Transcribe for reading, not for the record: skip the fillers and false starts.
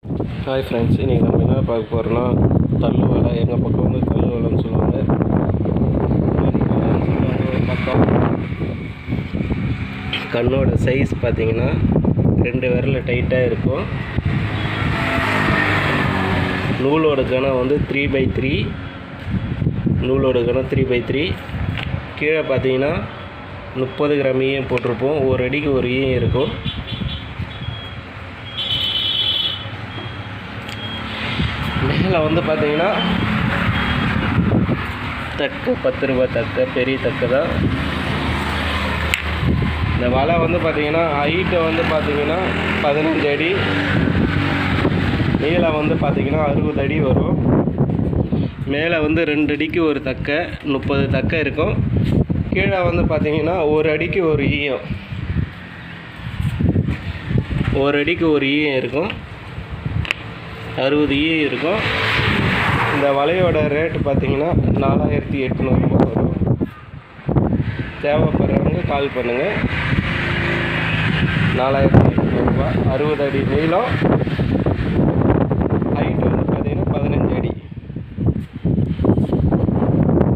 Hi friends, இன்றைக்கி நம்ம என்ன பார்க்க போகிறோன்னா தள்ளு வலை. எங்கள் பக்கம் வந்து தள்ளு வலைன்னு சொல்லுவாங்க. ஒரு பக்கம் கண்ணோட சைஸ் பார்த்திங்கன்னா 2 விரல் டைட்டாக இருக்கும். நூலோட கனம் வந்து 3/3. நூலோட கனம் 3/3. கீழே பார்த்தீங்கன்னா 30 கிராம் ஈயம் போட்டிருப்போம். ஒரு அடிக்கு ஒரு ஈயம் இருக்கும். மேலே வந்து பார்த்தீங்கன்னா தக்கு 10 ரூபா தக்கை, பெரிய தக்கை தான். இந்த வலை வந்து பார்த்திங்கன்னா ஹைட்டை வந்து பார்த்திங்கன்னா 15 அடி, நீளம் வந்து பார்த்திங்கன்னா 60 அடி வரும். மேலே வந்து 2 அடிக்கு ஒரு தக்கை, 30 தக்கை இருக்கும். கீழே வந்து பார்த்திங்கன்னா ஒரு அடிக்கு ஒரு ஈயம், ஒரு அடிக்கு ஒரு ஈயம் இருக்கும். 60 ஈயம் இருக்கும். இந்த வலையோட ரேட்டு பார்த்திங்கன்னா 4800 ரூபா வரும். தேவைப்படுறவங்க கால் பண்ணுங்கள். 4800 ரூபா. 60 அடி நீளம்,